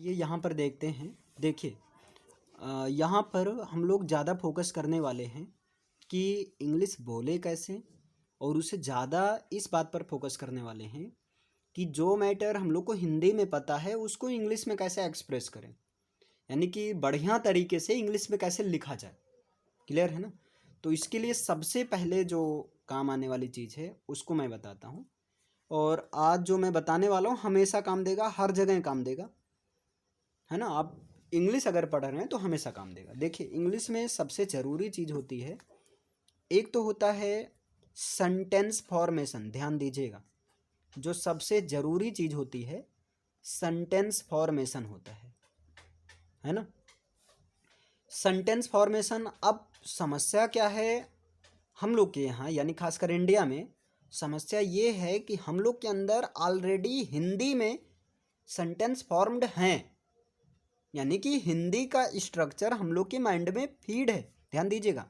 ये यहाँ पर देखते हैं। देखिए यहाँ पर हम लोग ज़्यादा फोकस करने वाले हैं कि इंग्लिश बोले कैसे, और उससे ज़्यादा इस बात पर फोकस करने वाले हैं कि जो मैटर हम लोग को हिंदी में पता है उसको इंग्लिश में कैसे एक्सप्रेस करें, यानी कि बढ़िया तरीके से इंग्लिश में कैसे लिखा जाए। क्लियर है ना? तो इसके लिए सबसे पहले जो काम आने वाली चीज़ है उसको मैं बताता हूँ, और आज जो मैं बताने वाला हूँ हमेशा काम देगा, हर जगह काम देगा, है ना? आप इंग्लिश अगर पढ़ रहे हैं तो हमेशा काम देगा। देखिए इंग्लिश में सबसे ज़रूरी चीज़ होती है, एक तो होता है सेंटेंस फॉर्मेशन। ध्यान दीजिएगा, जो सबसे ज़रूरी चीज़ होती है सेंटेंस फॉर्मेशन होता है ना? Sentence formation. अब समस्या क्या है हम लोग के यहाँ, यानी खासकर इंडिया में समस्या ये है कि हम लोग के अंदर ऑलरेडी हिंदी में सेंटेंस फॉर्म्ड हैं, यानी कि हिंदी का स्ट्रक्चर हम लोग के माइंड में फीड है। ध्यान दीजिएगा,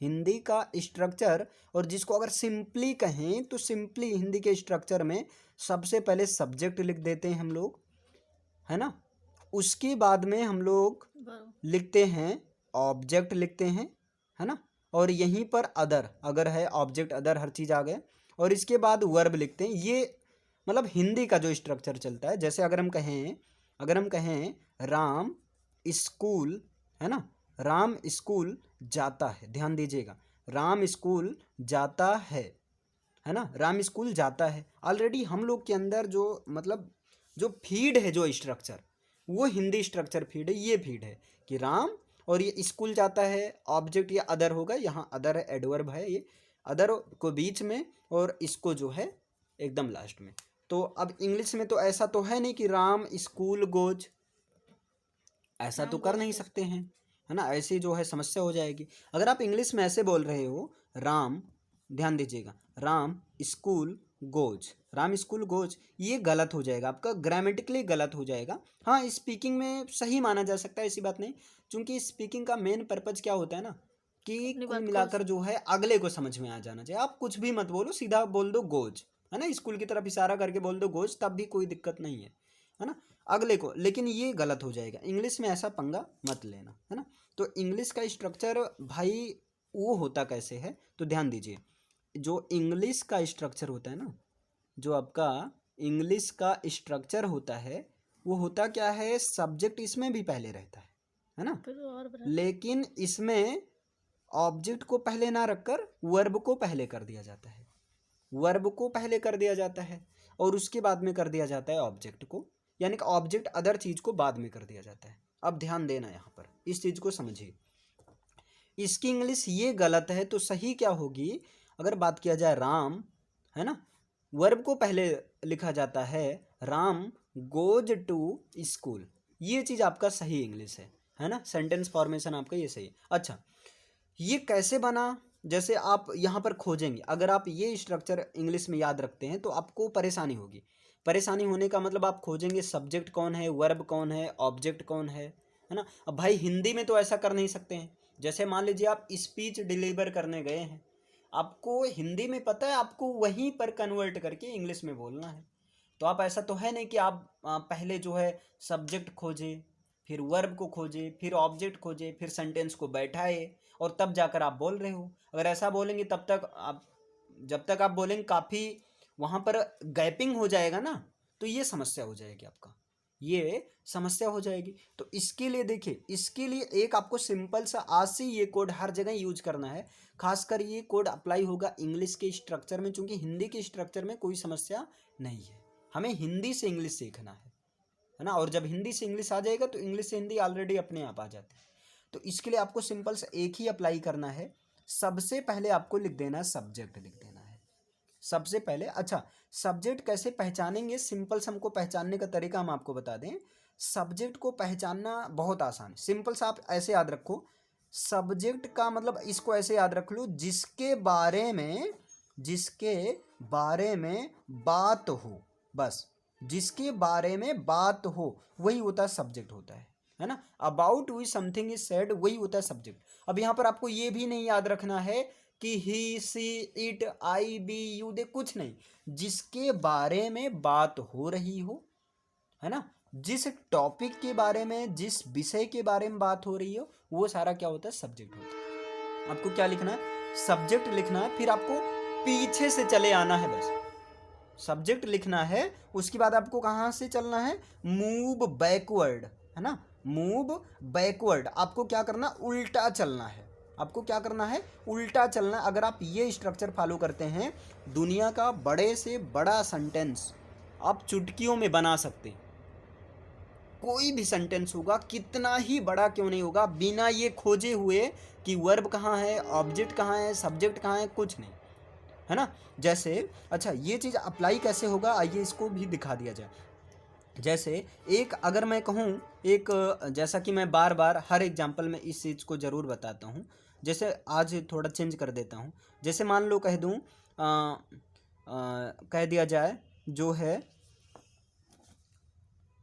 हिंदी का स्ट्रक्चर, और जिसको अगर सिंपली कहें तो सिंपली हिंदी के स्ट्रक्चर में सबसे पहले सब्जेक्ट लिख देते हैं हम लोग, है ना? उसके बाद में हम लोग लिखते हैं ऑब्जेक्ट लिखते हैं, है ना? और यहीं पर अदर, अगर है ऑब्जेक्ट अदर हर चीज़ आ गए, और इसके बाद वर्ब लिखते हैं। ये मतलब हिंदी का जो स्ट्रक्चर चलता है। जैसे अगर हम कहें राम स्कूल, है ना? राम स्कूल जाता है। ध्यान दीजिएगा, राम स्कूल जाता है ना? राम स्कूल जाता है। ऑलरेडी हम लोग के अंदर जो मतलब जो फीड है, जो स्ट्रक्चर, वो हिंदी स्ट्रक्चर फीड है। ये फीड है कि राम और ये स्कूल जाता है, ऑब्जेक्ट ये अदर होगा, यहाँ अदर है, एडवर्ब है, ये अदर को बीच में और इसको जो है एकदम लास्ट में। तो अब इंग्लिश में तो ऐसा तो है नहीं कि राम स्कूल गोज, ऐसा तो कर नहीं सकते हैं, है ना? ऐसे जो है समस्या हो जाएगी। अगर आप इंग्लिश में ऐसे बोल रहे हो राम, ध्यान दीजिएगा, Ram school goes, Ram school goes, ये गलत हो जाएगा, आपका ग्रामेटिकली गलत हो जाएगा। हाँ, स्पीकिंग में सही माना जा सकता है, ऐसी बात नहीं, क्योंकि स्पीकिंग का मेन पर्पज क्या होता है ना, कि कुल मिलाकर जो है अगले को समझ में आ जाना चाहिए। आप कुछ भी मत बोलो, सीधा बोल दो गोज, है ना? स्कूल की तरफ इशारा करके बोल दो गोज, तब भी कोई दिक्कत नहीं है ना? अगले को, लेकिन ये गलत हो जाएगा। इंग्लिश में ऐसा पंगा मत लेना, है ना? तो इंग्लिश का स्ट्रक्चर भाई वो होता कैसे है, तो ध्यान दीजिए, जो इंग्लिश का स्ट्रक्चर होता है ना, जो आपका इंग्लिश का स्ट्रक्चर होता है, वो होता क्या है, सब्जेक्ट इसमें भी पहले रहता है ना? लेकिन इसमें ऑब्जेक्ट को पहले ना रखकर वर्ब को पहले कर दिया जाता है, वर्ब को पहले कर दिया जाता है, और उसके बाद में कर दिया जाता है ऑब्जेक्ट को, यानी कि ऑब्जेक्ट अदर चीज़ को बाद में कर दिया जाता है। अब ध्यान देना, यहाँ पर इस चीज़ को समझिए। इसकी इंग्लिश ये गलत है, तो सही क्या होगी? अगर बात किया जाए राम, है ना, वर्ब को पहले लिखा जाता है, राम गोज टू स्कूल, ये चीज़ आपका सही इंग्लिश है ना? सेंटेंस फॉर्मेशन आपका ये सही है। अच्छा, ये कैसे बना? जैसे आप यहाँ पर खोजेंगे, अगर आप ये स्ट्रक्चर इंग्लिश में याद रखते हैं तो आपको परेशानी होगी। परेशानी होने का मतलब आप खोजेंगे सब्जेक्ट कौन है, वर्ब कौन है, ऑब्जेक्ट कौन है ना? अब भाई हिंदी में तो ऐसा कर नहीं सकते हैं। जैसे मान लीजिए आप स्पीच डिलीवर करने गए हैं, आपको हिंदी में पता है, आपको वहीं पर कन्वर्ट करके इंग्लिश में बोलना है। तो आप ऐसा तो है नहीं कि आप पहले जो है सब्जेक्ट खोजे, फिर वर्ब को खोजे, फिर ऑब्जेक्ट खोजे, फिर सेंटेंस को बैठाए, और तब जाकर आप बोल रहे हो। अगर ऐसा बोलेंगे तब तक आप, जब तक आप बोलेंगे काफ़ी वहाँ पर गैपिंग हो जाएगा ना, तो ये समस्या हो जाएगी, आपका ये समस्या हो जाएगी। तो इसके लिए देखिए, इसके लिए एक आपको सिंपल सा आज से ये कोड हर जगह यूज करना है। खासकर ये कोड अप्लाई होगा इंग्लिश के स्ट्रक्चर में, क्योंकि हिंदी के स्ट्रक्चर में कोई समस्या नहीं है। हमें हिंदी से इंग्लिश सीखना है ना? और जब हिंदी से इंग्लिश आ जाएगा तो इंग्लिश से हिंदी ऑलरेडी अपने आप आ जाती है। तो इसके लिए आपको सिंपल से एक ही अप्लाई करना है। सबसे पहले आपको लिख देना है सब्जेक्ट, लिख देना है सबसे पहले। अच्छा, सब्जेक्ट कैसे पहचानेंगे? सिंपल से हमको पहचानने का तरीका हम आपको बता दें। सब्जेक्ट को पहचानना बहुत आसान है, सिंपल सा आप ऐसे याद रखो। सब्जेक्ट का मतलब इसको ऐसे याद रख लो, जिसके बारे में बात हो, बस जिसके बारे में बात हो वही होता है सब्जेक्ट, होता है ना? About we something is said, वही होता है सब्जेक्ट। अब यहाँ पर आपको ये भी नहीं याद रखना है कि he see it I be you they, कुछ नहीं, जिसके बारे में बात हो रही हो, है ना, जिस टॉपिक के बारे में, जिस विषय के बारे में बात हो रही हो, वो सारा क्या होता है, सब्जेक्ट होता है। आपको क्या लिखना है, सब्जेक्ट लिखना है, फिर आपको पीछे से चले आना है, बस सब्जेक्ट लिखना है। उसके बाद आपको कहाँ से चलना है, मूव बैकवर्ड, है ना, मूव बैकवर्ड। आपको क्या करना, उल्टा चलना है। आपको क्या करना है, उल्टा चलना। अगर आप ये स्ट्रक्चर फॉलो करते हैं, दुनिया का बड़े से बड़ा सेंटेंस आप चुटकियों में बना सकते हैं। कोई भी सेंटेंस होगा, कितना ही बड़ा क्यों नहीं होगा, बिना ये खोजे हुए कि वर्ब कहाँ है, ऑब्जेक्ट कहाँ है, सब्जेक्ट कहाँ है, कुछ नहीं, है ना। जैसे अच्छा, ये चीज़ अप्लाई कैसे होगा, आइए इसको भी दिखा दिया जाए। जैसे एक, अगर मैं कहूँ एक, जैसा कि मैं बार बार हर एग्जाम्पल में इस चीज़ को ज़रूर बताता हूँ, जैसे आज थोड़ा चेंज कर देता हूँ। जैसे मान लो कह दूँ, कह दिया जाए जो है,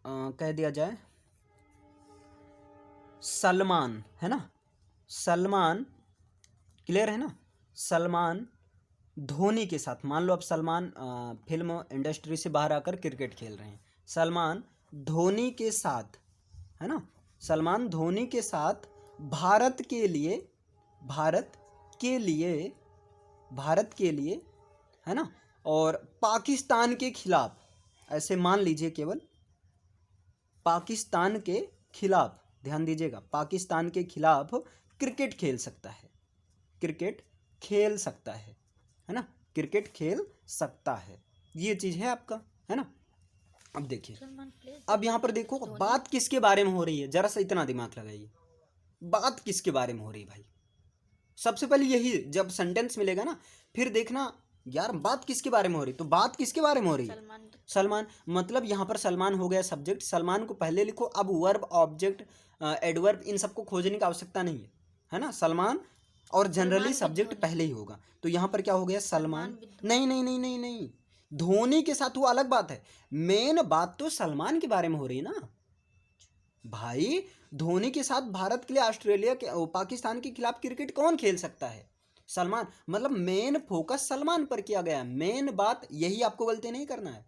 कह दिया जाए सलमान, है ना, सलमान, क्लियर है ना, सलमान धोनी के साथ, मान लो अब सलमान फिल्म इंडस्ट्री से बाहर आकर क्रिकेट खेल रहे हैं, सलमान धोनी के साथ, है ना, सलमान धोनी के साथ भारत के लिए, भारत के लिए, भारत के लिए, है ना, और पाकिस्तान के खिलाफ, ऐसे मान लीजिए, केवल पाकिस्तान के खिलाफ, ध्यान दीजिएगा, पाकिस्तान के खिलाफ क्रिकेट खेल सकता है, क्रिकेट खेल सकता है ना, क्रिकेट खेल सकता है। ये चीज़ है आपका, है ना। अब देखिए, अब यहाँ पर देखो बात किसके बारे में हो रही है, जरा सा इतना दिमाग लगाइए, बात किसके बारे में हो रही है भाई। सबसे पहले यही, जब सेंटेंस मिलेगा ना, फिर देखना यार बात किसके बारे में हो रही, तो बात किसके बारे में हो रही है, सलमान। मतलब यहाँ पर सलमान हो गया सब्जेक्ट, सलमान को पहले लिखो। अब वर्ब, ऑब्जेक्ट, एडवर्ब, इन सबको खोजने की आवश्यकता नहीं है ना, सलमान और जनरली सब्जेक्ट पहले ही होगा। तो यहाँ पर क्या हो गया, सलमान। नहीं नहीं नहीं नहीं नहीं, धोनी के साथ वो अलग बात है, मेन बात तो सलमान के बारे में हो रही है ना भाई। धोनी के साथ भारत के लिए, ऑस्ट्रेलिया के, पाकिस्तान के खिलाफ क्रिकेट कौन खेल सकता है, सलमान। मतलब मेन फोकस सलमान पर किया गया है, मेन बात यही, आपको गलती नहीं करना है।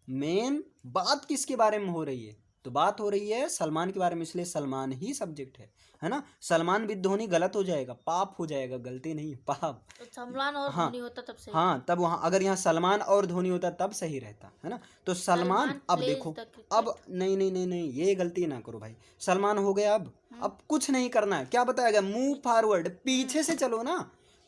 मेन बात किसके बारे में हो रही है, तो बात हो रही है सलमान के बारे में, इसलिए सलमान ही सब्जेक्ट है ना। सलमान विद धोनी गलत हो जाएगा, पाप हो जाएगा, गलती नहीं, पाप। तो सलमान और हाँ धोनी होता तब सही। हाँ, तब वहाँ अगर यहाँ सलमान और धोनी होता तब सही रहता, है ना। तो सलमान, अब देखो, अब नहीं नहीं नहीं नहीं, ये गलती ना करो भाई। सलमान हो गया, अब कुछ नहीं करना है, क्या बताएगा, मूव फॉरवर्ड, पीछे से चलो ना,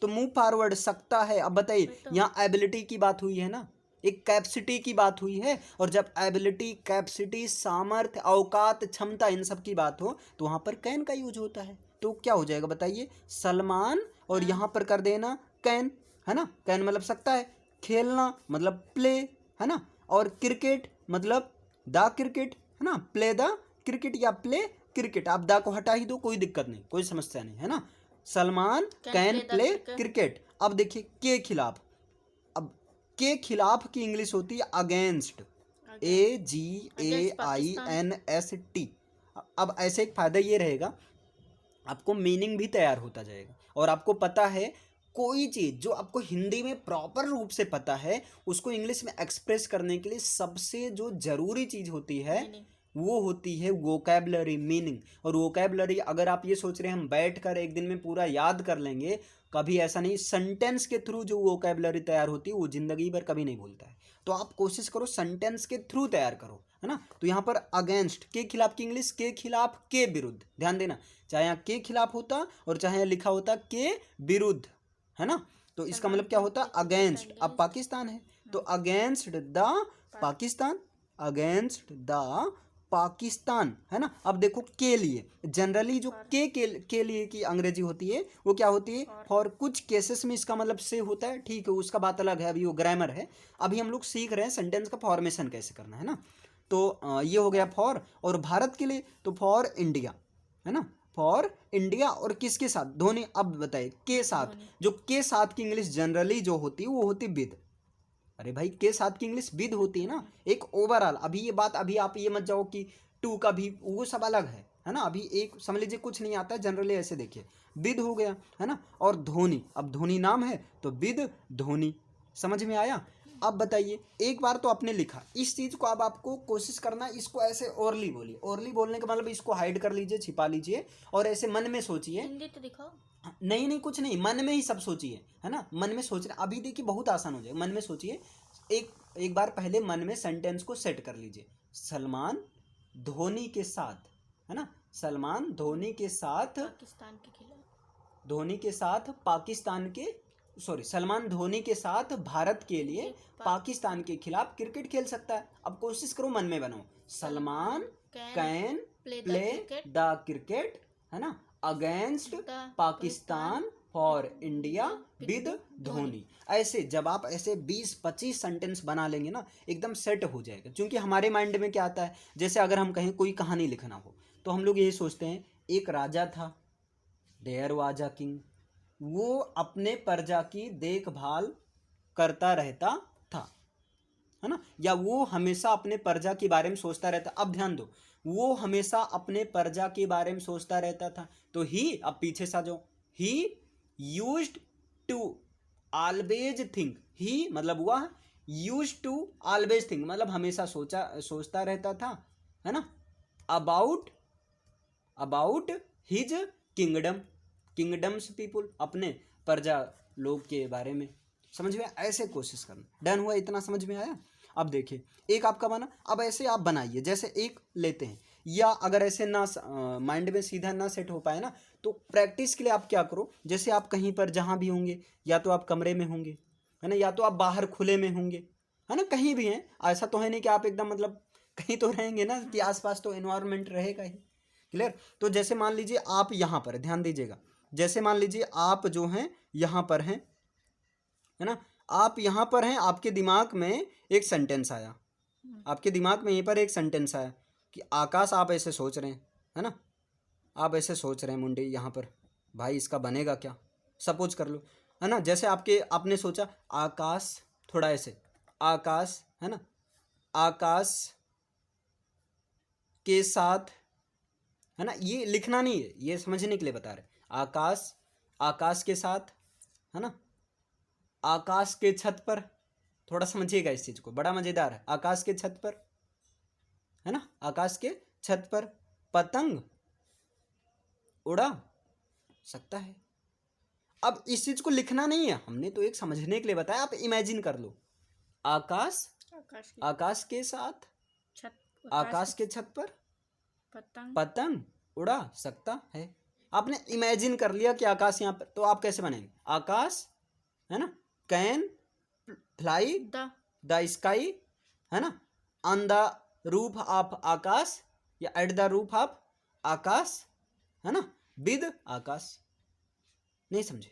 तो मूव फॉरवर्ड सकता है। अब बताइए, यहाँ एबिलिटी की बात हुई है ना, एक कैपेसिटी की बात हुई है, और जब एबिलिटी, कैपेसिटी, सामर्थ्य, औकात, क्षमता, इन सब की बात हो, तो वहाँ पर कैन का यूज होता है। तो क्या हो जाएगा बताइए, सलमान, और यहाँ पर कर देना कैन, है ना, कैन मतलब सकता है, खेलना मतलब प्ले, है ना, और क्रिकेट मतलब द क्रिकेट, है ना, प्ले द क्रिकेट या प्ले क्रिकेट। आप द को हटा ही दो, कोई दिक्कत नहीं, कोई समस्या नहीं, है ना। Salman can play cricket. अब देखिए के खिलाफ, अब के खिलाफ की इंग्लिश होती है अगेंस्ट, AGAINST। अब ऐसे एक फायदा ये रहेगा, आपको मीनिंग भी तैयार होता जाएगा, और आपको पता है कोई चीज़ जो आपको हिंदी में प्रॉपर रूप से पता है, उसको इंग्लिश में एक्सप्रेस करने के लिए सबसे जो जरूरी चीज़ होती है, वो होती है वोकैबलरी, मीनिंग। और वोकैबलरी, अगर आप ये सोच रहे हैं हम बैठकर एक दिन में पूरा याद कर लेंगे, कभी ऐसा नहीं। सेंटेंस के थ्रू जो वोकैबलरी तैयार होती है, वो जिंदगी भर कभी नहीं भूलता है। तो आप कोशिश करो सेंटेंस के थ्रू तैयार करो, है ना। तो यहाँ पर अगेंस्ट, के खिलाफ की इंग्लिश, के खिलाफ, के विरुद्ध, ध्यान देना, चाहे यहाँ के खिलाफ होता और चाहे यहाँ लिखा होता के विरुद्ध, है ना। तो इसका मतलब क्या होता, अगेंस्ट। अब पाकिस्तान है, तो against the Pakistan, against the Pakistan, है ना। अब देखो के लिए, जनरली जो के लिए की अंग्रेजी होती है, वो क्या होती है, फॉर। कुछ केसेस में इसका मतलब से होता है, ठीक है, उसका बात अलग है, अभी वो ग्रामर है। अभी हम लोग सीख रहे हैं सेंटेंस का फॉर्मेशन कैसे करना है ना। तो ये हो गया फॉर। और भारत के लिए तो फॉर इंडिया, है ना, फॉर इंडिया। और किसके साथ, धोनी। अब बताइए के साथ, जो के साथ की इंग्लिश जनरली जो होती है, वो होती विद। अरे भाई, के साथ की इंग्लिश विद होती है ना, एक ओवरऑल। अभी ये बात, अभी आप ये मत जाओ कि टू का भी, वो सब अलग है ना। अभी एक समझ लीजिए कुछ नहीं आता है, जनरली ऐसे देखिए, विद हो गया, है ना। और धोनी, अब धोनी नाम है तो विद धोनी, समझ में आया। अब बताइए, एक बार तो आपने लिखा इस चीज को, अब आपको कोशिश करना इसको ऐसे ओरली बोलिए। ओरली बोलने का मतलब इसको हाइड कर लीजिए, छिपा लीजिए और ऐसे मन में सोचिए। हिंदी तो दिखाओ। नहीं नहीं कुछ नहीं, मन में ही सब सोचिए, है ना, मन में सोचना। अभी देखिए बहुत आसान हो जाएगा, मन में सोचिए। एक एक बार पहले मन में सेंटेंस को सेट कर लीजिए। सलमान धोनी के साथ, है ना, सलमान धोनी के साथ, पाकिस्तान के खिलाफ, धोनी के साथ पाकिस्तान के, सॉरी, सलमान धोनी के साथ भारत के लिए पाकिस्तान के खिलाफ क्रिकेट खेल सकता है। अब कोशिश करो मन में बनाओ, Salman can play the cricket, है ना, against Pakistan for India with Dhoni. ऐसे जब आप ऐसे 20-25 सेंटेंस बना लेंगे ना, एकदम सेट हो जाएगा। क्योंकि हमारे माइंड में क्या आता है, जैसे अगर हम कहें कोई कहानी लिखना हो तो हम लोग यही सोचते हैं, एक राजा था, देयर वाज अ किंग, वो अपने प्रजा की देखभाल करता रहता था, है ना, या वो हमेशा अपने प्रजा के बारे में सोचता रहता। अब ध्यान दो, वो हमेशा अपने प्रजा के बारे में सोचता रहता था, तो ही, अब पीछे सा जो, he used to always think, he मतलब हुआ यूज्ड टू ऑलवेज थिंक, मतलब हमेशा सोचता रहता था, है ना, about his kingdom, kingdoms people, अपने प्रजा लोग के बारे में। समझ में? ऐसे कोशिश करना। डन हुआ? इतना समझ में आया? अब देखिए, एक आपका बना। अब ऐसे आप बनाइए, जैसे एक लेते हैं, या अगर ऐसे ना माइंड में सीधा ना सेट हो पाए ना, तो प्रैक्टिस के लिए आप क्या करो, जैसे आप कहीं पर जहाँ भी होंगे, या तो आप कमरे में होंगे, है ना, या तो आप बाहर खुले में होंगे, है ना, कहीं भी हैं। ऐसा तो है नहीं कि आप एकदम मतलब कहीं तो रहेंगे ना, कि आसपास तो एनवायरनमेंट रहेगा ही। क्लियर? तो जैसे मान लीजिए आप यहाँ पर, ध्यान दीजिएगा, जैसे मान लीजिए आप जो हैं यहाँ पर हैं, है ना, आप यहाँ पर हैं, आपके दिमाग में एक सेंटेंस आया, आपके दिमाग में यहीं पर एक सेंटेंस आया कि आकाश, आप ऐसे सोच रहे हैं, है ना, आप ऐसे सोच रहे हैं मुंडे यहाँ पर, भाई इसका बनेगा क्या, सपोज कर लो, है ना, जैसे आपने सोचा आकाश, थोड़ा ऐसे आकाश, है ना, आकाश के साथ, है ना, ये लिखना नहीं है, ये समझने के लिए बता रहे, आकाश, आकाश के साथ, है ना, आकाश के छत पर, थोड़ा समझिएगा इस चीज को, बड़ा मजेदार है। आकाश के छत पर, है ना, आकाश के छत पर पतंग उड़ा सकता है। अब इस चीज को लिखना नहीं है, हमने तो एक समझने के लिए बताया, आप इमेजिन कर लो, आकाश, आकाश के साथ, आकाश के छत पर पतंग उड़ा सकता है। आपने इमेजिन कर लिया कि आकाश यहाँ पर, तो आप कैसे बनेंगे, आकाश, है ना, कैन फ्लाई द स्काई, है ना, ऑन द रूफ ऑफ आकाश, या eight the roof of Aakash, है ना, विद आकाश। नहीं समझे?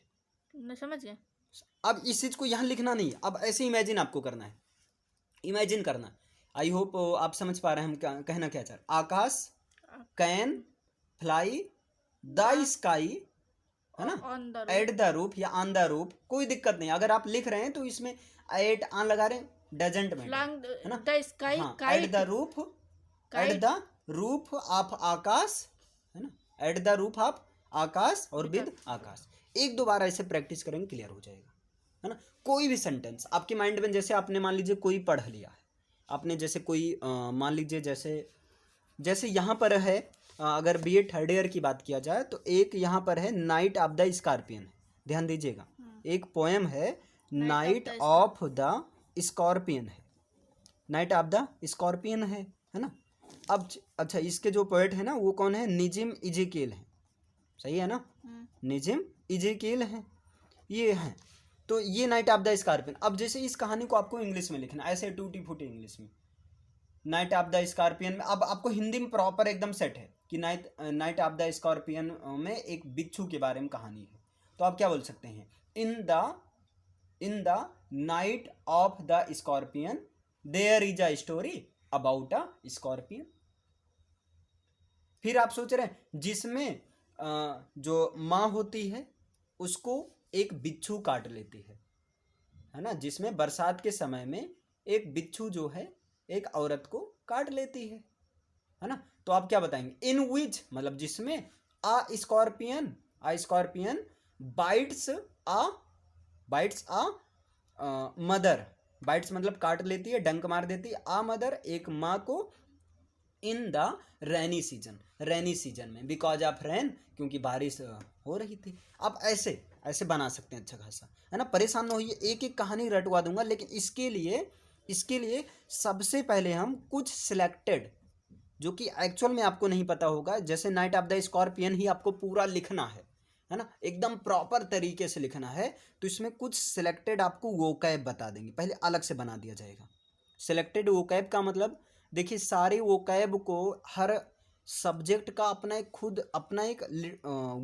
नहीं समझ गए। अब इस चीज को यहाँ लिखना नहीं है, अब ऐसे इमेजिन आपको करना है, इमेजिन करना। आई होप आप समझ पा रहे हैं हम कहना क्या चाह रहे हैं। आकाश कैन फ्लाई द स्काई, है ना, एट द रूफ या ऑन द रूफ, कोई दिक्कत नहीं। अगर आप लिख रहे हैं तो इसमें एट ऑन लगा रहे हैं, डजंट मैटर, है ना, the sky at the roof, at the roof of Aakash, है ना, at the roof of Aakash और विद आकाश। एक दो बार ऐसे प्रैक्टिस करेंगे, क्लियर हो जाएगा, है ना। कोई भी सेंटेंस आपके माइंड में, जैसे आपने मान लीजिए कोई पढ़ लिया है आपने, जैसे कोई मान लीजिए जैसे यहाँ पर है, अगर बीए थर्ड ईयर की बात किया जाए तो एक यहाँ पर है नाइट ऑफ द स्कॉर्पियन है, ध्यान दीजिएगा, एक पोएम है नाइट ऑफ द स्कॉर्पियन है, नाइट ऑफ द स्कॉर्पियन है ना। अब अच्छा, इसके जो पोएट है ना वो कौन है, निजिम इजेकिएल है, सही है ना, निजिम इजेकिएल है, ये है। तो ये नाइट ऑफ द स्कॉर्पियन। अब जैसे इस कहानी को आपको इंग्लिश में लिखना, ऐसे टूटी फूटी इंग्लिश में, नाइट ऑफ द स्कॉर्पियन में। अब आपको हिंदी में प्रॉपर एकदम सेट है कि नाइट ऑफ द स्कॉर्पियन में एक बिच्छू के बारे में कहानी है, तो आप क्या बोल सकते हैं, in the night of the scorpion there is a story about a scorpion. फिर आप सोच रहे हैं जिसमें जो माँ होती है उसको एक बिच्छू काट लेती है ना, जिसमें बरसात के समय में एक बिच्छू जो है एक औरत को काट लेती है ना। तो आप क्या बताएंगे, इन विच, मतलब जिसमें आ स्कॉर्पियन बाइट्स आ मदर, बाइट्स मतलब काट लेती है, डंक मार देती है। आ मदर, एक माँ को, in the rainy season, rainy season में, बिकॉज ऑफ रेन, क्योंकि बारिश हो रही थी। अब ऐसे ऐसे बना सकते हैं अच्छा खासा, है ना। परेशान न होइए, एक एक कहानी रटवा दूंगा, लेकिन इसके लिए सबसे पहले हम कुछ सिलेक्टेड, जो कि एक्चुअल में आपको नहीं पता होगा, जैसे नाइट ऑफ द स्कॉर्पियन ही आपको पूरा लिखना है ना, एकदम प्रॉपर तरीके से लिखना है, तो इसमें कुछ सिलेक्टेड आपको वोकैब बता देंगे, पहले अलग से बना दिया जाएगा। सिलेक्टेड वोकैब का मतलब, देखिए सारे वोकैब को, हर सब्जेक्ट का अपना एक खुद अपना एक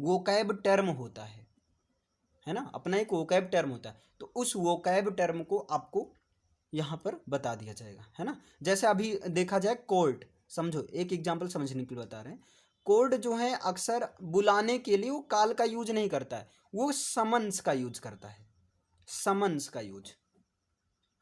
वोकैब टर्म होता है ना, अपना एक वोकैब टर्म होता है, तो उस वोकैब टर्म को आपको यहाँ पर बता दिया जाएगा, है ना। जैसे अभी देखा जाए कोर्ट, समझो, एक एग्जांपल समझने के लिए बता रहे हैं। कोर्ट जो है अक्सर बुलाने के लिए वो काल का यूज नहीं करता है, वो समन्स का यूज करता है, समन्स का यूज,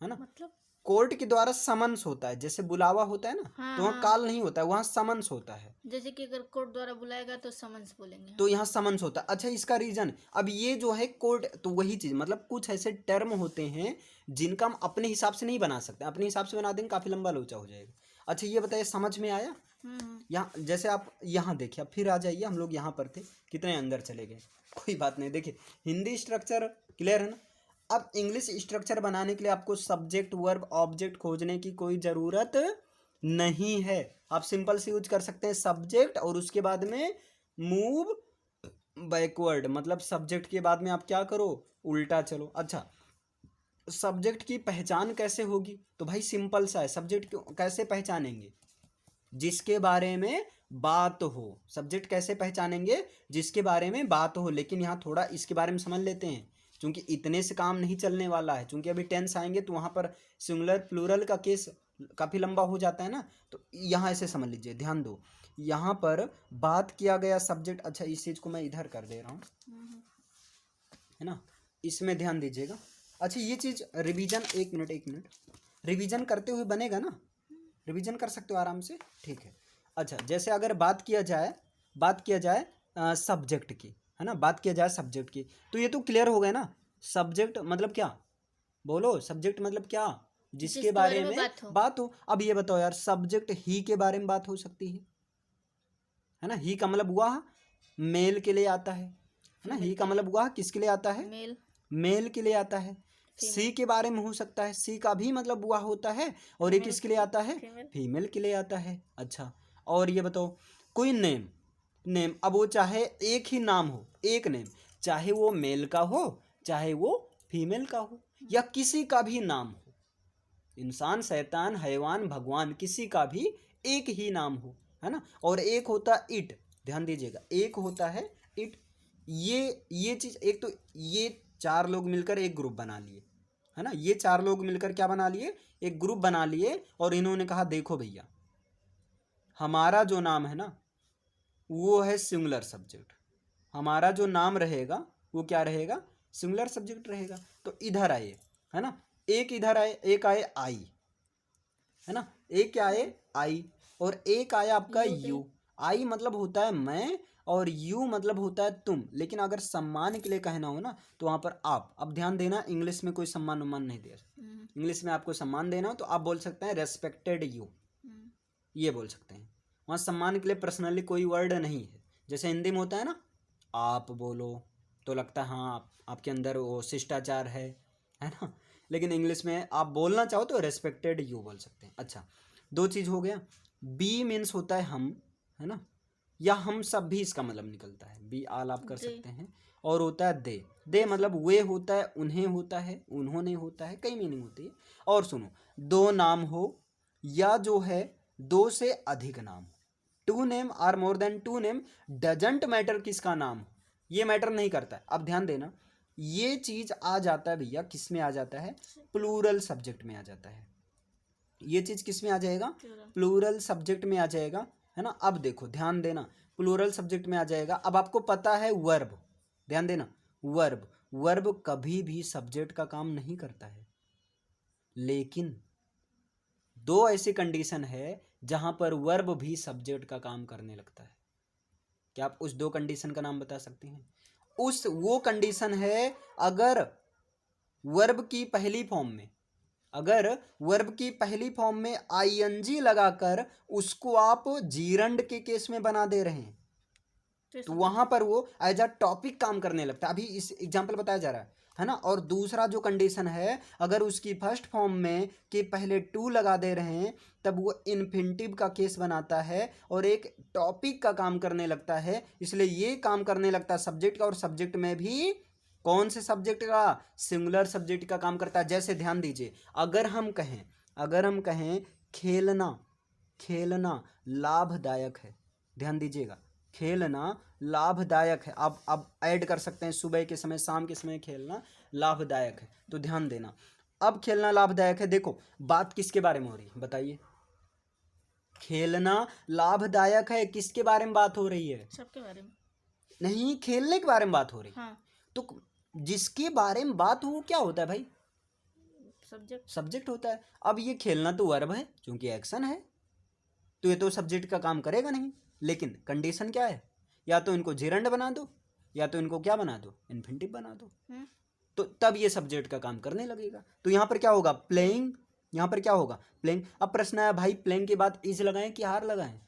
है ना। मतलब कोर्ट के द्वारा समन्स होता है, जैसे बुलावा होता है ना, हाँ तो वहाँ हाँ, काल नहीं होता है, वहाँ समन्स होता है, जैसे कि अगर कोर्ट द्वारा बुलाएगा तो समन्स बोलेंगे तो हम। यहाँ समन्स होता है। अच्छा, इसका रीजन, अब ये जो है कोर्ट, तो वही चीज, मतलब कुछ ऐसे टर्म होते हैं जिनका हम अपने हिसाब से नहीं बना सकते, अपने हिसाब से बना देंगे काफी लंबा लोचा हो जाएगा। अच्छा ये बताइए, समझ में आया? हम्म। यहाँ जैसे आप यहाँ देखिए, अब फिर आ जाइए, हम लोग यहाँ पर थे, कितने अंदर चले गए, कोई बात नहीं। देखिए हिंदी स्ट्रक्चर क्लियर है ना। अब इंग्लिश स्ट्रक्चर बनाने के लिए आपको सब्जेक्ट वर्ब ऑब्जेक्ट खोजने की कोई ज़रूरत नहीं है। आप सिंपल से यूज कर सकते हैं सब्जेक्ट, और उसके बाद में मूव बैकवर्ड, मतलब सब्जेक्ट के बाद में आप क्या करो, उल्टा चलो। अच्छा, सब्जेक्ट की पहचान कैसे होगी, तो भाई सिंपल सा है, सब्जेक्ट कैसे पहचानेंगे, जिसके बारे में बात हो। सब्जेक्ट कैसे पहचानेंगे, जिसके बारे में बात हो। लेकिन यहाँ थोड़ा इसके बारे में समझ लेते हैं, क्योंकि इतने से काम नहीं चलने वाला है, क्योंकि अभी टेंस आएंगे तो वहाँ पर सिंगुलर प्लूरल का केस काफ़ी लंबा हो जाता है ना, तो यहाँ ऐसे समझ लीजिए, ध्यान दो, यहाँ पर बात किया गया सब्जेक्ट। अच्छा, इस चीज़ को मैं इधर कर दे रहा हूँ, है ना, इसमें ध्यान दीजिएगा। अच्छा ये चीज़ रिवीजन, एक मिनट, रिवीजन करते हुए बनेगा ना, रिवीजन कर सकते हो आराम से, ठीक है। अच्छा, जैसे अगर बात किया जाए सब्जेक्ट की, है ना, बात किया जाए सब्जेक्ट की, तो ये तो क्लियर हो गया ना। सब्जेक्ट मतलब क्या, बोलो, सब्जेक्ट मतलब क्या, जिसके बारे में बात हो। अब ये बताओ यार, सब्जेक्ट ही के बारे में बात हो सकती है ना, ही का मतलब हुआ मेल के लिए आता है ना, ही का मतलब हुआ किसके लिए आता है, मेल, मेल के लिए आता है। सी के बारे में हो सकता है, सी का भी मतलब हुआ होता है, और एक किसके लिए आता है, फीमेल के लिए आता है। अच्छा, और ये बताओ, कोई नेम, अब वो चाहे एक ही नाम हो, एक नेम, चाहे वो मेल का हो, चाहे वो फीमेल का हो, या किसी का भी नाम हो, इंसान, शैतान, हैवान, भगवान, किसी का भी एक ही नाम हो, है ना। और एक होता है इट, ध्यान दीजिएगा, एक होता है इट। ये चीज, एक तो ये चार लोग मिलकर एक ग्रुप बना लिए, है ना, ये चार लोग मिलकर क्या बना लिए, एक ग्रुप बना लिए, और इन्होंने कहा देखो भैया, हमारा जो नाम है ना वो है सिंगुलर सब्जेक्ट, हमारा जो नाम रहेगा वो क्या रहेगा, सिंगुलर सब्जेक्ट रहेगा। तो इधर आए, है ना, एक इधर आए, एक आए आई, है ना, एक क्या आए आई, और एक आया आपका यू। आई मतलब होता है मैं, और यू मतलब होता है तुम, लेकिन अगर सम्मान के लिए कहना हो ना तो वहाँ पर आप। अब ध्यान देना, इंग्लिश में कोई सम्मान उम्मान नहीं दिया, इंग्लिश में आपको सम्मान देना हो तो आप बोल सकते हैं रेस्पेक्टेड यू, ये बोल सकते हैं। वहाँ सम्मान के लिए पर्सनली कोई वर्ड नहीं है, जैसे हिंदी में होता है ना, आप बोलो तो लगता है हाँ आपके अंदर वो शिष्टाचार है ना, लेकिन इंग्लिश में आप बोलना चाहो तो रेस्पेक्टेड यू बोल सकते हैं। अच्छा, दो चीज़ हो गया। बी मीन्स होता है हम, है ना, या हम सब भी इसका मतलब निकलता है, बी आल आप कर सकते हैं। और होता है दे मतलब वे होता है, उन्हें होता है, उन्होंने होता है, कई मीनिंग होती है। और सुनो, दो नाम हो, या जो है दो से अधिक नाम, two name are more than two name, doesn't matter किसका नाम हो, ये मैटर नहीं करता है। अब ध्यान देना, ये चीज आ जाता है भैया, किस में आ जाता है, प्लूरल सब्जेक्ट में आ जाता है। ये चीज किस में आ जाएगा, प्लूरल सब्जेक्ट में आ जाएगा, है ना। अब देखो ध्यान देना, प्लूरल सब्जेक्ट में आ जाएगा। अब आपको पता है वर्ब, ध्यान देना, वर्ब कभी भी सब्जेक्ट का काम नहीं करता है, लेकिन दो ऐसी कंडीशन है जहां पर वर्ब भी सब्जेक्ट का काम करने लगता है। क्या आप उस दो कंडीशन का नाम बता सकते हैं? वो कंडीशन है, अगर वर्ब की पहली फॉर्म में अगर वर्ब की पहली फॉर्म में आईएनजी लगाकर उसको आप जीरंड के केस में बना दे रहे हैं तो वहां पर वो एज अ टॉपिक काम करने लगता है। अभी इस एग्जाम्पल बताया जा रहा है ना। और दूसरा जो कंडीशन है, अगर उसकी फर्स्ट फॉर्म में के पहले टू लगा दे रहे हैं तब वो इन्फिनिटिव का केस बनाता है और एक टॉपिक का काम करने लगता है। इसलिए ये काम करने लगता है सब्जेक्ट का, और सब्जेक्ट में भी कौन से सब्जेक्ट का? सिंगुलर सब्जेक्ट का काम करता है। जैसे ध्यान दीजिए, अगर हम कहें खेलना, खेलना लाभदायक है, ध्यान दीजिएगा, खेलना लाभदायक है। आप अब ऐड कर सकते हैं सुबह के समय, शाम के समय खेलना लाभदायक है, तो ध्यान देना। अब खेलना लाभदायक है, देखो बात किसके बारे में हो रही है बताइए? खेलना लाभदायक है, किसके बारे में बात हो रही है? सबके बारे में नहीं, खेलने के बारे में बात हो रही है। हाँ तो जिसके बारे में बात हो वो क्या होता है भाई? सब्जेक्ट होता है। अब ये खेलना तो वर्ब है क्योंकि एक्शन है, तो ये तो सब्जेक्ट का काम करेगा नहीं। लेकिन कंडीशन क्या है? या तो इनको जेरंड बना दो या तो इनको क्या बना दो? इन्फिनिटिव बना दो, तो तब ये सब्जेक्ट का काम करने लगेगा। तो यहाँ पर क्या होगा? प्लेइंग। यहाँ पर क्या होगा? प्लेइंग। अब प्रश्न आया भाई प्लेइंग के बाद इज लगाएं कि आर लगाएं?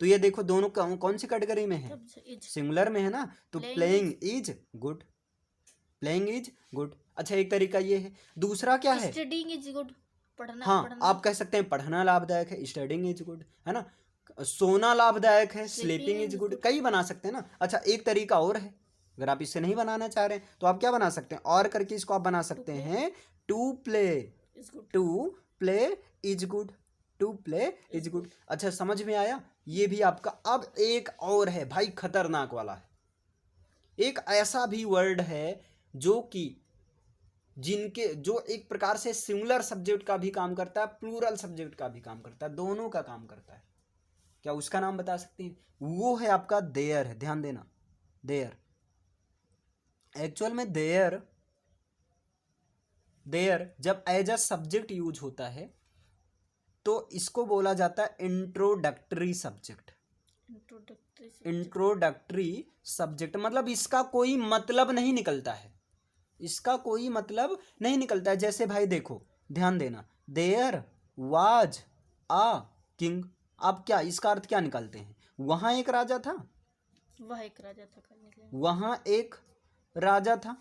तो ये देखो दोनों कौन सी कैटेगरी में है? सिंगुलर में है ना, तो playing is good, playing is good. अच्छा, एक तरीका ये है। दूसरा क्या है? स्टडीइंग इज गुड, पढ़ना। हाँ, आप कह सकते हैं पढ़ना लाभदायक है, स्टडिंग इज गुड, है ना। सोना लाभदायक है, स्लीपिंग इज गुड, कई बना सकते हैं ना। अच्छा, एक तरीका और है, अगर आप इससे नहीं बनाना चाह रहे हैं तो आप क्या बना सकते हैं? और करके इसको आप बना सकते हैं to play, to play is good, to play is good. अच्छा, समझ में आया? ये भी आपका। अब एक और है भाई, खतरनाक वाला है। एक ऐसा भी वर्ड है जो कि जो एक प्रकार से सिंगुलर सब्जेक्ट का भी काम करता है, प्लूरल सब्जेक्ट का भी काम करता है, दोनों का काम करता है। क्या उसका नाम बता सकते हैं? वो है आपका देयर है। ध्यान देना, देयर। एक्चुअल में देयर जब एज अ सब्जेक्ट यूज होता है तो इसको बोला जाता है इंट्रोडक्टरी सब्जेक्ट। इंट्रोडक्टरी सब्जेक्ट मतलब इसका कोई मतलब नहीं निकलता है, इसका कोई मतलब नहीं निकलता है। जैसे भाई देखो, ध्यान देना, देयर वाज आ किंग। आप क्या इसका अर्थ क्या निकालते हैं? वहां एक राजा था, वह एक राजा था, वहां एक राजा था।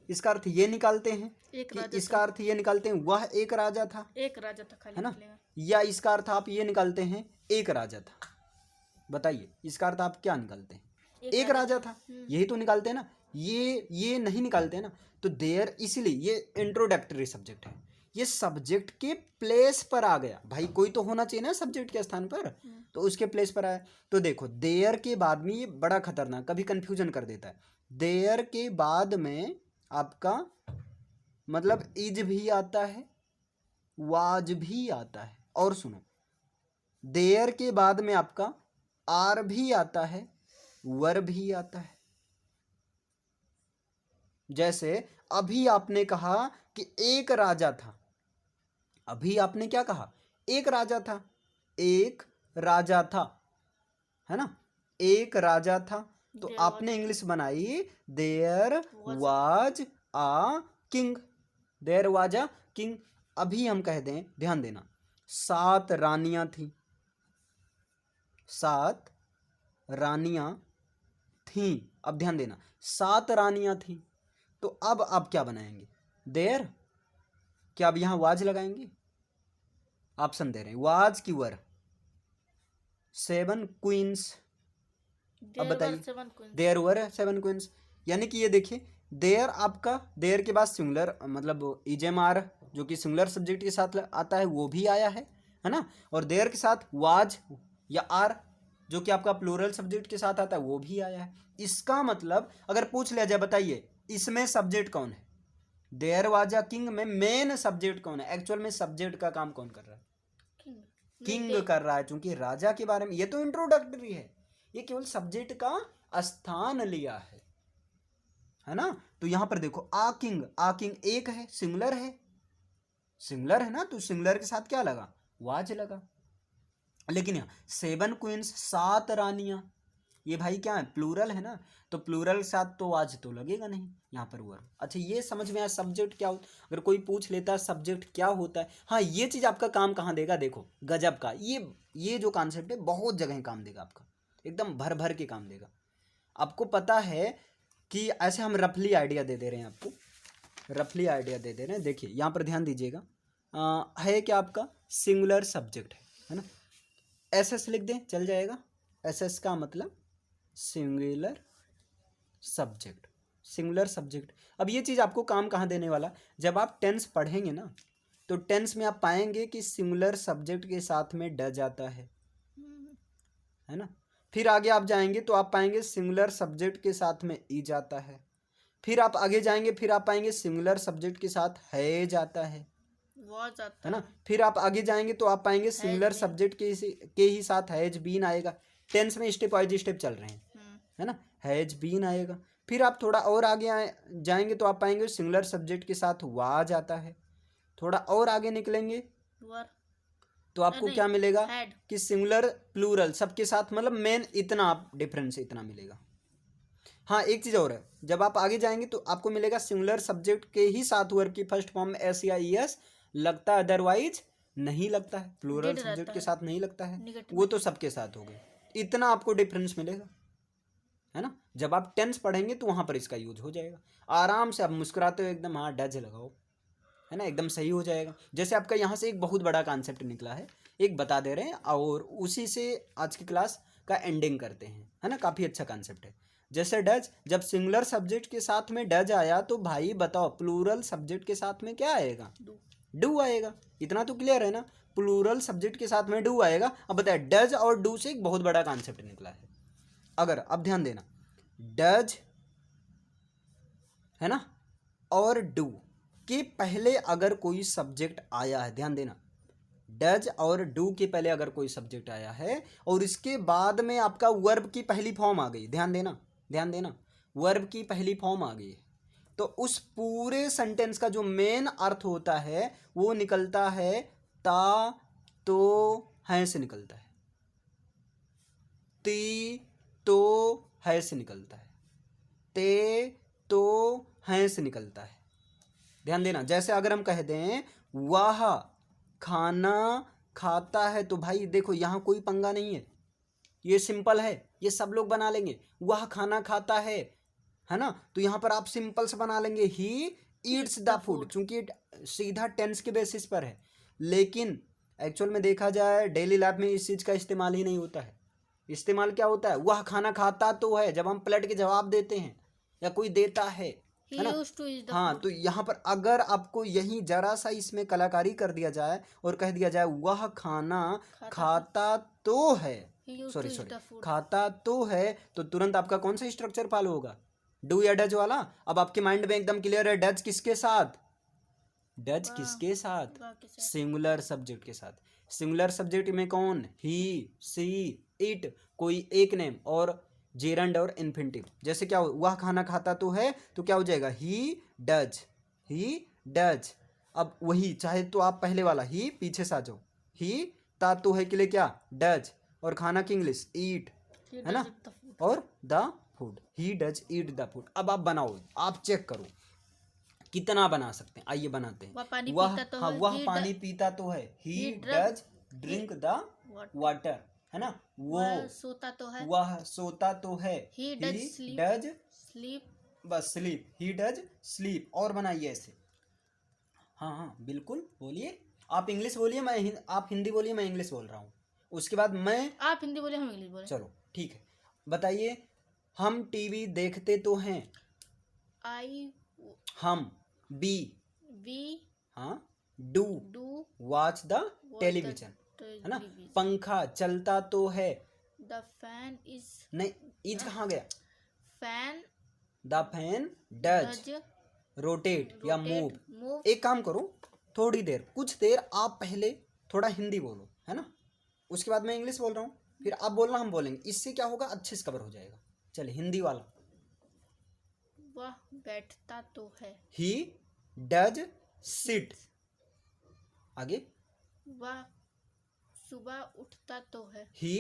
इसका अर्थ ये निकालते हैं कि इसका अर्थ ये निकालते हैं वह एक राजा था, एक राजा था खाली, है ना। या इसका अर्थ आप ये निकालते हैं एक राजा था। बताइए इसका अर्थ आप क्या निकालते हैं? एक राजा था, यही तो निकालते हैं ना। ये नहीं निकालते हैं ना। तो देयर, इसीलिए ये इंट्रोडक्टरी सब्जेक्ट है, ये सब्जेक्ट के प्लेस पर आ गया। भाई कोई तो होना चाहिए ना सब्जेक्ट के स्थान पर, तो उसके प्लेस पर आया। तो देखो देयर के बाद में, ये बड़ा खतरनाक, कभी कंफ्यूजन कर देता है। देयर के बाद में आपका मतलब इज भी आता है, वाज भी आता है, और सुनो, देयर के बाद में आपका आर भी आता है, वर भी आता है। जैसे अभी आपने कहा कि एक राजा था, अभी आपने क्या कहा? एक राजा था, एक राजा था, है ना, एक राजा था। तो आपने इंग्लिश बनाई there was a king, there was a king. अभी हम कह दें, ध्यान देना, 7 रानियां थी, 7 रानियां थी। अब ध्यान देना, 7 रानियां थी, तो अब आप क्या बनाएंगे? देयर। क्या अब यहां वाज लगाएंगे? ऑप्शन दे रहे हैं, वाज की वर 7 क्वींस। अब बताइए, देयर वर 7 क्वींस, यानी कि ये देखिए, देयर आपका, देयर के बाद सिंगुलर मतलब इजेमार जो कि सिंगुलर सब्जेक्ट के साथ आता है वो भी आया है ना। और देयर के साथ वाज या आर जो कि आपका प्लूरल सब्जेक्ट के साथ आता है वो भी आया है। इसका मतलब अगर पूछ लिया जाए, बताइए इसमें सब्जेक्ट कौन है? देयर वाज अ किंग में मेन सब्जेक्ट कौन है? एक्चुअल में सब्जेक्ट का काम कौन कर रहा है? किंग कर रहा है, क्योंकि राजा के बारे में, ये तो इंट्रोडक्टरी है, ये केवल सब्जेक्ट का स्थान लिया है ना। तो यहां पर देखो, आ किंग एक है, सिंगुलर है ना, तो सिंगुलर के साथ क्या लगा? वाज लगा। लेकिन यहाँ 7 क्वींस, 7 रानियां, ये भाई क्या है, प्लूरल है ना, तो प्लूरल के साथ तो आज तो लगेगा नहीं यहाँ पर वर्ब। अच्छा ये समझ में आया सब्जेक्ट क्या होता, अगर कोई पूछ लेता है सब्जेक्ट क्या होता है, हाँ ये चीज़ आपका काम कहाँ देगा, देखो गजब का ये जो कॉन्सेप्ट है बहुत जगह काम देगा आपका, एकदम भर भर के काम देगा। आपको पता है कि ऐसे हम रफली आइडिया दे दे रहे हैं आपको, रफली आइडिया दे दे रहे हैं। देखिए यहाँ पर ध्यान दीजिएगा, है क्या आपका सिंगुलर सब्जेक्ट है ना, एस एस लिख दें चल जाएगा, एस एस का मतलब सिंगुलर सब्जेक्ट, सिंगुलर सब्जेक्ट। अब ये चीज़ आपको काम कहाँ देने वाला, जब आप टेंस पढ़ेंगे ना तो टेंस में आप पाएंगे कि सिंगुलर सब्जेक्ट के साथ में डज आता है ना, फिर आगे आप जाएंगे तो आप पाएंगे सिंगुलर सब्जेक्ट के साथ में इज आता है, फिर आप आगे जाएंगे फिर आप पाएंगे सिंगुलर सब्जेक्ट के साथ हैज आता है है ना, फिर आप आगे जाएंगे तो आप पाएंगे सिंगुलर been। सब्जेक्ट के ही साथ हैज बीन आएगा। टेंस में स्टेप वाइज स्टेप चल रहे हैं है ना, हैज बीन आएगा। फिर आप थोड़ा और आगे जाएंगे तो आप पाएंगे सिंगुलर सब्जेक्ट के साथ वाज आता है। थोड़ा और आगे निकलेंगे तो आपको क्या मिलेगा कि सिंगुलर प्लूरल सबके साथ, मतलब मेन इतना आप डिफरेंस इतना मिलेगा। हाँ एक चीज़ और है, जब आप आगे जाएंगे तो आपको मिलेगा सिंगुलर सब्जेक्ट के ही साथ वर्ब की फर्स्ट फॉर्म में एस या ई एस लगता है, अदरवाइज नहीं लगता है, प्लूरल Did सब्जेक्ट रहता के है। साथ नहीं लगता है, Negative वो तो सबके साथ हो गए। इतना आपको डिफरेंस मिलेगा है ना, जब आप टेंस पढ़ेंगे तो वहाँ पर इसका यूज हो जाएगा। आराम से आप मुस्कुराते हो एकदम, हाँ डज लगाओ है ना, एकदम सही हो जाएगा। जैसे आपका यहाँ से एक बहुत बड़ा कॉन्सेप्ट निकला है, एक बता दे रहे हैं और उसी से आज की क्लास का एंडिंग करते हैं है ना, काफ़ी अच्छा कॉन्सेप्ट है। जैसे डज, जब सिंगुलर सब्जेक्ट के साथ में डज आया तो भाई बताओ प्लूरल सब्जेक्ट के साथ में क्या आएगा, डू आएगा। इतना तो क्लियर है ना, प्लूरल सब्जेक्ट के साथ में डू आएगा। अब बताए डज और डू से एक बहुत बड़ा कॉन्सेप्ट निकला है। अगर अब ध्यान देना, डज है ना और डू के पहले अगर कोई सब्जेक्ट आया है, ध्यान देना, डज और डू के पहले अगर कोई सब्जेक्ट आया है और इसके बाद में आपका वर्ब की पहली फॉर्म आ गई, ध्यान देना ध्यान देना, वर्ब की पहली फॉर्म आ गई है, तो उस पूरे सेंटेंस का जो मेन अर्थ होता है वो निकलता है ता तो है से निकलता है, ती तो है से निकलता है, ते तो है से निकलता है। ध्यान देना, जैसे अगर हम कह दें वह खाना खाता है तो भाई देखो यहाँ कोई पंगा नहीं है, ये सिंपल है, ये सब लोग बना लेंगे, वह खाना खाता है ना, तो यहाँ पर आप सिंपल से बना लेंगे ही ईट्स द फूड, चूंकि सीधा टेंस के बेसिस पर है। लेकिन एक्चुअल में देखा जाए डेली लाइफ में इस चीज़ का इस्तेमाल ही नहीं होता है। इस्तेमाल क्या होता है, वह खाना खाता तो है, जब हम पलट के जवाब देते हैं या कोई देता है ना। हाँ तो यहाँ पर अगर आपको यही जरा सा इसमें कलाकारी कर दिया जाए और कह दिया जाए वह खाना खाता तो है, सॉरी खाता तो है, तो तुरंत आपका कौन सा स्ट्रक्चर फॉलो होगा, डू या डज वाला। अब आपके माइंड में एकदम क्लियर है, डज किसके साथ, डज किसके साथ, सिंगुलर सब्जेक्ट के साथ। सिंगुलर सब्जेक्ट में कौन, ही सी इट, कोई एक नेम और जेरंड और इन्फिनिटिव। जैसे क्या वह खाना खाता तो है तो क्या हो जाएगा ही डज, ही डज। अब वही चाहे तो आप पहले वाला ही पीछे से आ जाओ, ही ता तो है के लिए क्या डज, और खाना की इंग्लिश ईट है ना, और the food, he does eat the food. अब आप बनाओ, आप चेक करो कितना बना सकते हैं, आइए बनाते हैं। वह पानी पीता तो है, he does drink the water है ना, वो सोता तो है, वह सोता तो है, ही डज स्लीप, बस स्लीप, ही डज स्लीप। और बनाइए ऐसे, हाँ हाँ बिल्कुल बोलिए, आप इंग्लिश बोलिए, आप हिंदी बोलिए, मैं इंग्लिश बोल रहा हूँ, उसके बाद मैं, आप हिंदी बोले हम इंग्लिश बोले, चलो ठीक है। बताइए, हम टीवी देखते तो हैं, आई, हम वी हाँ डू वॉच द टेलीविजन है ना, पंखा चलता तो है, द फैन इज, नहीं इज कहाँ गया, fan, the fan does rotate या मूव। एक काम करो, थोड़ी देर कुछ देर आप पहले थोड़ा हिंदी बोलो है ना, उसके बाद मैं इंग्लिश बोल रहा हूँ, फिर आप बोलना हम बोलेंगे, इससे क्या होगा अच्छे से कवर हो जाएगा। चलिए हिंदी वाला, वह बैठता तो है, ही डज सिट, आगे, वह सुबह उठता तो है, he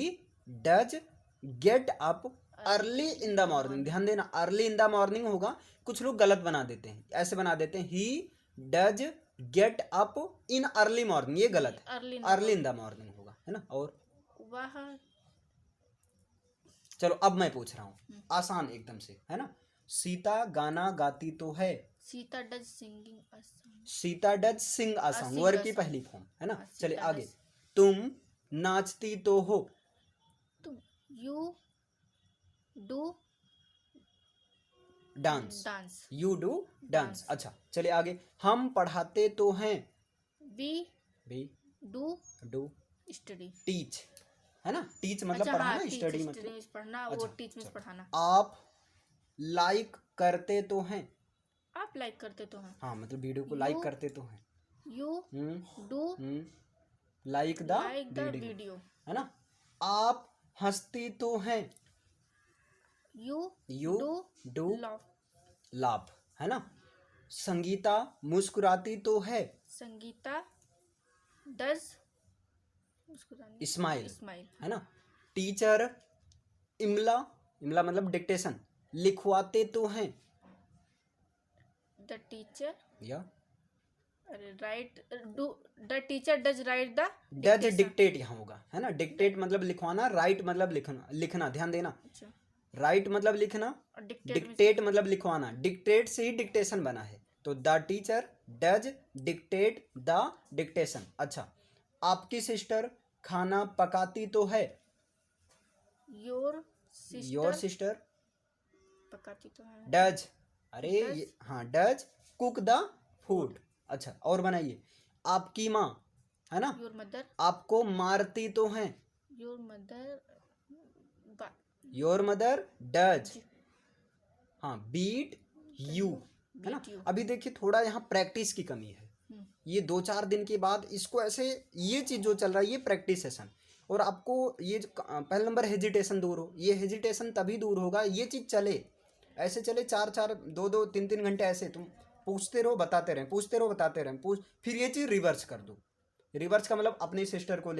does get up early in the morning. ध्यान देना, अर्ली इन द मॉर्निंग होगा, कुछ लोग गलत बना देते हैं, ऐसे बना देते हैं he does get up in early morning, ये गलत है, अर्ली इन द मॉर्निंग होगा, है ना। और वह चलो अब मैं पूछ रहा हूँ, आसान एकदम से, है ना। सीता गाना गाती तो है, Sita does singing a song, Sita does sing a song, sing verb a की song. पहली फॉर्म, है ना। हाँ, चलिए सीता आगे, does. तुम नाचती तो हो, तुम you do dance, dance, you do dance. अच्छा चलिए आगे, हम पढ़ाते तो हैं, वी भी डू डू स्टडी। टीच, है ना, टीच मतलब अच्छा पढ़ाना, हाँ, टीच स्टडी स्टडी मतलब। मीन्स पढ़ना, वो अच्छा, टीच मीन्स चलो। पढ़ाना। आप लाइक करते तो हैं, आप लाइक करते तो हैं, हाँ मतलब वीडियो को लाइक You- करते तो हैं, you do like the like the video, video, है ना। आप हंसती तो हैं, you you do do love, लाभ, है ना। संगीता मुस्कुराती तो है, संगीता डज स्माइल, स्माइल, है ना। टीचर इमला, इमला मतलब डिक्टेशन, लिखवाते तो हैं, द टीचर या अरे right do, the teacher does right the does dictate यहाँ होगा, है ना। डिक्टेट मतलब लिखवाना, राइट मतलब लिखना, लिखना, ध्यान देना। अच्छा, राइट मतलब लिखना, और डिक्टेट डिक्टेट मतलब लिखवाना, डिक्टेट से ही डिक्टेशन बना है, तो the teacher does dictate the dictation. अच्छा, आपकी सिस्टर खाना पकाती तो है, योर योर सिस्टर सिस्टर पकाती तो है, डज, अरे Does. ये हाँ, डज कुक द फूड। अच्छा और बनाइए, आपकी माँ, है ना, योर मदर, आपको मारती तो हैं, your mother your mother does, हाँ बीट यू, है ना। beat you. अभी देखिए थोड़ा यहाँ प्रैक्टिस की कमी है, ये 2-4 दिन के बाद इसको ऐसे, ये चीज़ जो चल रहा है ये प्रैक्टिस सेशन, और आपको ये पहला नंबर हेजिटेशन दूर हो, ये हेजिटेशन तभी दूर होगा, ये चीज़ चले, ऐसे चले 4-4 2-2 3-3 घंटे ऐसे तुम पूछते रहो बताते रहें, पूछते रहो बताते रहें, फिर ये चीज़ रिवर्स कर दो। रिवर्स का मतलब अपनी सिस्टर को ले